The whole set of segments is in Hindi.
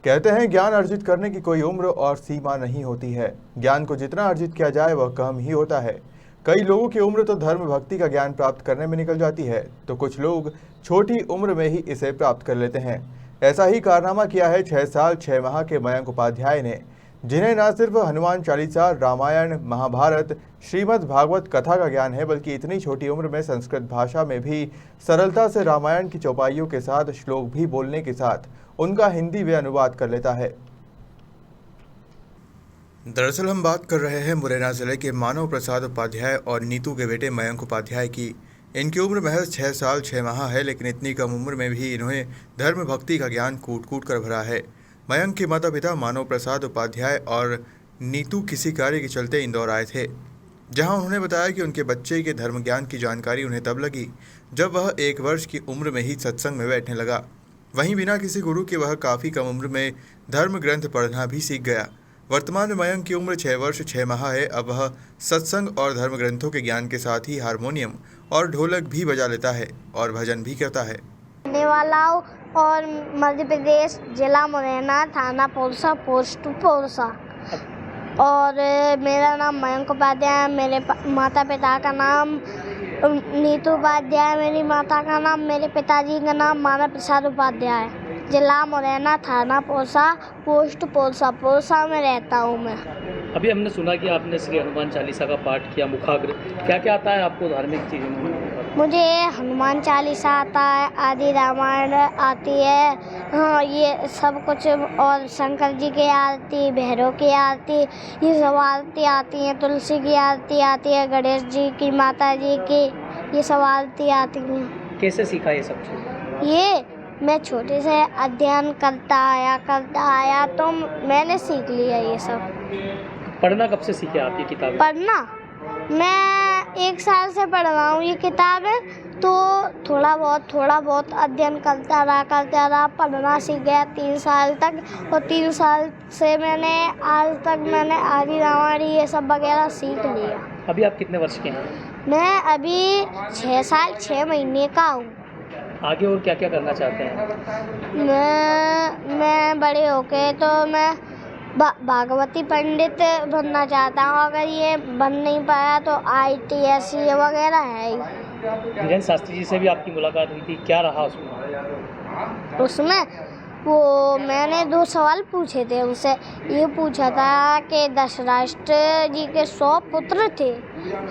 कहते हैं ज्ञान अर्जित करने की कोई उम्र और सीमा नहीं होती है। ज्ञान को जितना अर्जित किया जाए वह कम ही होता है। कई लोगों की उम्र तो धर्म भक्ति का ज्ञान प्राप्त करने में निकल जाती है, तो कुछ लोग छोटी उम्र में ही इसे प्राप्त कर लेते हैं। ऐसा ही कारनामा किया है 6 साल 6 माह के मयंक उपाध्याय ने, जिन्हें न सिर्फ हनुमान चालीसा, रामायण, महाभारत, श्रीमद् भागवत कथा का ज्ञान है, बल्कि इतनी छोटी उम्र में संस्कृत भाषा में भी सरलता से रामायण की चौपाइयों के साथ श्लोक भी बोलने के साथ उनका हिंदी में अनुवाद कर लेता है। दरअसल हम बात कर रहे हैं मुरैना जिले के मानव प्रसाद उपाध्याय और नीतू के बेटे मयंक उपाध्याय की। इनकी उम्र महज 6 साल 6 माह है, लेकिन इतनी कम उम्र में भी इन्हें धर्म भक्ति का ज्ञान कूट कूट कर भरा है। मयंक के माता पिता मानव प्रसाद उपाध्याय और नीतू किसी कार्य के चलते इंदौर आए थे, जहां उन्होंने बताया कि उनके बच्चे के धर्म ज्ञान की जानकारी उन्हें तब लगी जब वह 1 वर्ष की उम्र में ही सत्संग में बैठने लगा। वहीं बिना किसी गुरु के वह काफ़ी कम उम्र में धर्म ग्रंथ पढ़ना भी सीख गया। वर्तमान में मयंक की उम्र 6 वर्ष 6 माह है। अब वह सत्संग और धर्म ग्रंथों के ज्ञान के साथ ही हारमोनियम और ढोलक भी बजा लेता है और भजन भी करता है। रहने वाला हूँ और मध्य प्रदेश, जिला मुरैना, थाना पोरसा, पोस्ट पोरसा। और मेरा नाम मयंक उपाध्याय है। मेरे माता पिता का नाम नीतू उपाध्याय, मेरी माता का नाम, मेरे पिताजी का नाम मानव प्रसाद उपाध्याय। जिला मुरैना, थाना पोरसा, पोस्ट पोरसा। पोरसा में रहता हूँ मैं। अभी हमने सुना कि आपने श्री हनुमान चालीसा का पाठ किया, मुखाग्र। क्या क्या आता है आपको धार्मिक चीज़ों में? मुझे हनुमान चालीसा आता है, आदि रामायण आती है, हाँ ये सब कुछ, और शंकर जी की आरती, भैरव की आरती, ये सब आरती आती हैं। तुलसी की आरती आती है, गणेश जी की, माता जी की, ये सब आरती आती हैं। कैसे सीखा ये सब चीज़? ये मैं छोटे से अध्ययन करता आया तो मैंने सीख लिया ये सब। पढ़ना कब से सीखे आप ये किताब? पढ़ना मैं 1 साल से पढ़ रहा हूँ ये किताबें, तो थोड़ा बहुत अध्ययन करता रहा, पढ़ना सीख गया 3 साल तक। और 3 साल से मैंने आज तक आदि रामायण ये सब वगैरह सीख लिया। अभी आप कितने वर्ष के हैं? मैं अभी 6 साल 6 महीने का हूँ। आगे और क्या क्या करना चाहते हैं? मैं बड़े होके तो मैं भागवती पंडित बनना चाहता हूँ। अगर ये बन नहीं पाया तो ITS वगैरह है ही। धीरेन्द्र शास्त्री जी से भी आपकी मुलाकात हुई थी, क्या रहा उसमें? उसमें वो मैंने 2 सवाल पूछे थे उनसे। ये पूछा था कि धृतराष्ट्र जी के 100 पुत्र थे,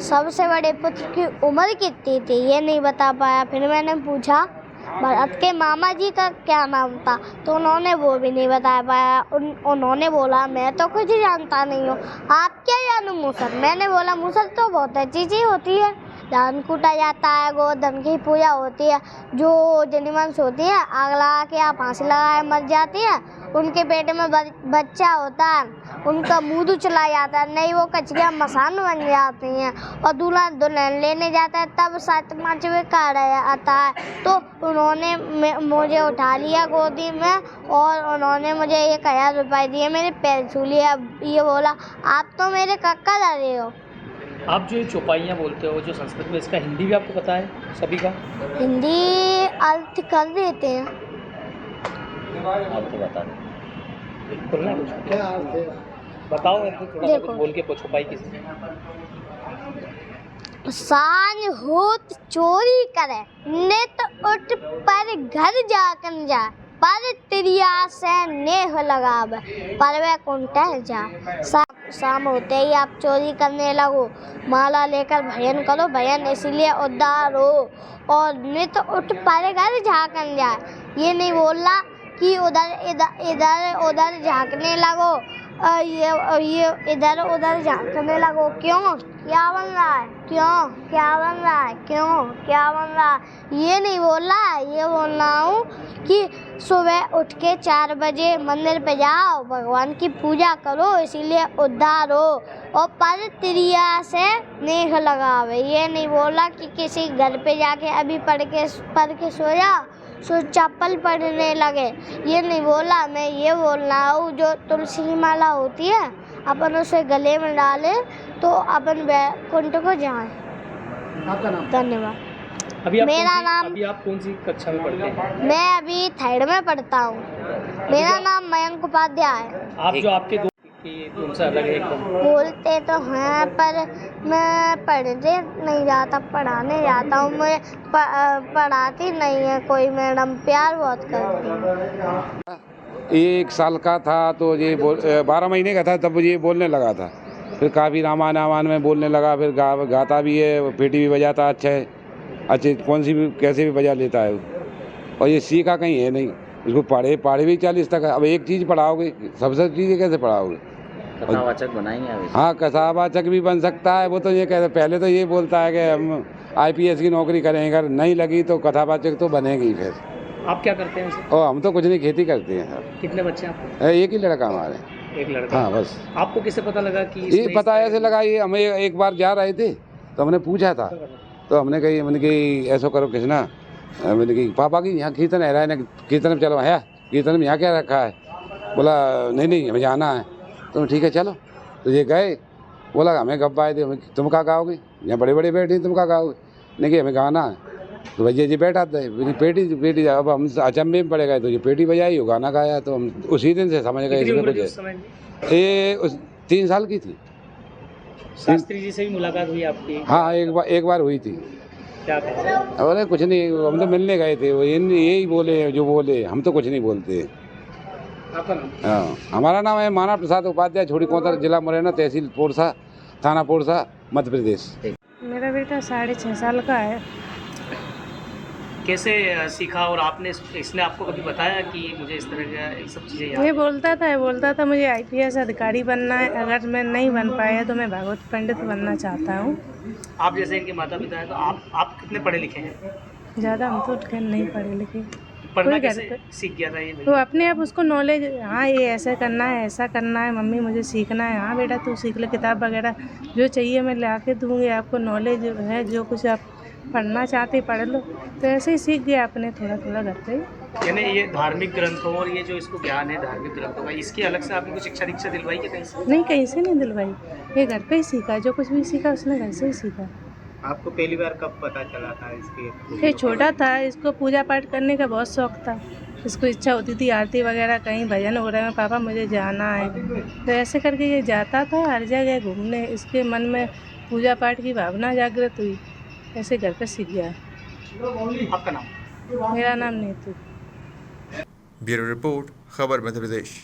सबसे बड़े पुत्र की उम्र कितनी थी, ये नहीं बता पाया। फिर मैंने पूछा भरत के मामा जी का क्या नाम था, तो उन्होंने वो भी नहीं बता पाया। उन्होंने बोला मैं तो कुछ जानता नहीं हूँ, आप क्या जानू मूसर। मैंने बोला मूसर तो बहुत अच्छी चीज़ होती है, धान कूटा जाता है, गोधन की पूजा होती है, जो जनिमंस होती है आग लगा के या फांसी लगाए मर जाती है, उनके पेट में बच्चा होता है, उनका मुँह चला जाता है, नहीं वो कचगियाँ मसान बन जाती हैं, और दूल्हा दुल्हन लेने जाता है तब 7-5वें कार्ड आता है। तो उन्होंने मुझे उठा लिया गोदी में और उन्होंने मुझे 1000 रुपये दिए, मेरे पैर छू लिया। ये बोला आप तो मेरे कक्का दादी हो। आप जो ये चौपाइयाँ बोलते हो जो संस्कृत में, इसका हिंदी भी आपको पता है सभी का? हिंदी अर्थ कर देते हैं। आप तो बता दें, क्या बताओ, देखो बोल के चौपाई किसी सांझ होत चोरी करे, नित उठ पर घर जाकन जाए, पर त्रिया से नेह लगावे, पर वह कुंठ जा। शाम होते ही आप चोरी करने लगो, माला लेकर भजन करो, भजन इसलिए उद्धार हो। और नित उठ पर घर झाँकन जाए, ये नहीं बोलना कि उधर झाँकने लगो, ये इधर उधर झाँकने लगो। क्यों, क्या बन रहा है, क्यों क्या बन रहा है, क्यों क्या बन रहा है, ये नहीं बोल रहा है। ये बोल रहा हूँ कि सुबह उठ के 4 बजे मंदिर पे जाओ, भगवान की पूजा करो, इसीलिए उद्धार हो। और पर त्रिया से नेह लगावे, ये नहीं बोला कि किसी घर पे जाके अभी पढ़ के सो जाओ, सो चप्पल पढ़ने लगे, ये नहीं बोला। मैं ये बोल रहा हूँ जो तुलसी की माला होती है अपन उसे गले में डाले तो अपन वैकुंठ को जाएं। आपका नाम? धन्यवाद। मेरा नाम? अभी आप कौन सी कक्षा में पढ़ते हैं? मैं अभी 3rd में पढ़ता हूँ। मेरा नाम मयंक मयंक उपाध्याय। आप जो आपके दोस्त की उनसे अलग है एकदम। बोलते तो हैं पर मैं पढ़ने नहीं जाता, पढ़ाने जाता हूँ। मैं पढ़ाती नहीं है कोई मैडम, प्यार बहुत करती है। 1 साल का था तो ये 12 महीने का था तब ये बोलने लगा था। फिर काफ़ी रामायण वामान में बोलने लगा, फिर गाता भी है, पेटी भी बजाता अच्छा है, अच्छे कौन सी भी कैसे भी बजा लेता है। और ये सीखा कहीं है नहीं, इसको पढ़े भी 40 तक। अब एक चीज़ पढ़ाओगे, सब चीज़ें कैसे पढ़ाओगे? कथावाचक बनाएंगे अभी। हाँ, कथावाचक भी बन सकता है। वो तो ये कहते पहले तो ये बोलता है कि हम IPS की नौकरी करेंगे, अगर नहीं लगी तो कथावाचक तो बनेगी फिर। आप क्या करते हैं उसे? और हम तो कुछ नहीं, खेती करते हैं। कितने बच्चे हैं आपको? एक ही लड़का हमारे। एक लड़का। हाँ बस। आपको किससे पता लगा कि ये इसने पता इस ऐसे लगा, ये हमें एक बार जा रहे थे तो हमने पूछा था, तो हमने कही ऐसा करो कृष्णा, मैंने कही पापा की यहाँ कीर्तन है रहा है, कीर्तन में चलो है, कीर्तन में यहाँ क्या रखा है? बोला नहीं हमें जाना है। तो ठीक है चलो, तो ये गए। बोला हमें गप्पा आए थे, तुम क्या गाओगे? यहाँ बड़े बड़े बैठे तुम क्या गाओगे? नहीं कि हमें गाना है। तो भैया जी बैठा था, पेटी अब हम अचंभे में पड़े गए, तो ये पेटी बजाई, वो गाना गाया, तो हम उसी दिन से समझ गए इसमें कुछ है। ये 3 साल की थी। शास्त्री जी से भी मुलाकात हुई आपकी? हाँ, एक बार हुई थी। क्या कहा? अरे कुछ नहीं, हम तो मिलने गए थे, वो यही बोले जो बोले, हम तो कुछ नहीं बोलते। आपका नाम? हाँ, हमारा नाम है मानव प्रसाद उपाध्याय, छोटी कोतर, जिला मुरैना, तहसील पोरसा, थाना पोरसा, मध्य प्रदेश। मेरा बेटा 6.5 साल का है। कैसे सीखा और आपने इसने आपको कभी बताया कि मुझे इस तरह का ये सब चीज़ें याद? ये बोलता था मुझे IPS अधिकारी बनना है, अगर मैं नहीं बन पाया तो मैं भागवत पंडित बनना चाहता हूँ। आप जैसे इनके माता पिता हैं तो आप कितने पढ़े लिखे हैं? ज़्यादा हम तो खैर नहीं पढ़े लिखे। पढ़ना कोई कैसे घर सीख गया था ये? तो अपने आप उसको नॉलेज, हाँ ये ऐसा करना है, ऐसा करना है, मम्मी मुझे सीखना है, हाँ बेटा तू सीख ले, किताब वगैरह जो चाहिए मैं ला के दूँगी आपको, नॉलेज है जो कुछ आप पढ़ना चाहते पढ़ लो। तो ऐसे ही सीख गया अपने थोड़ा थोड़ा करते ही। यानी ये धार्मिक ग्रंथों और ये जो इसको ज्ञान है धार्मिक ग्रंथों का, इसकी अलग से आपने कुछ शिक्षा दीक्षा दिलवाई क्या कहीं से? नहीं, कहीं से नहीं दिलवाई, ये घर पे ही सीखा, जो कुछ भी सीखा उसने घर से ही सीखा। आपको पहली बार कब पता चला था इसके? ये छोटा था, इसको पूजा पाठ करने का बहुत शौक था, इसको इच्छा होती थी आरती वगैरह कहीं भजन हो रहे हैं, पापा मुझे जाना है, तो ऐसे करके ये जाता था हर जगह घूमने, इसके मन में पूजा पाठ की भावना जागृत हुई, ऐसे घर पर सीख गया। आपका नाम? मेरा नाम नीतू। ब्यूरो रिपोर्ट, खबर मध्य प्रदेश।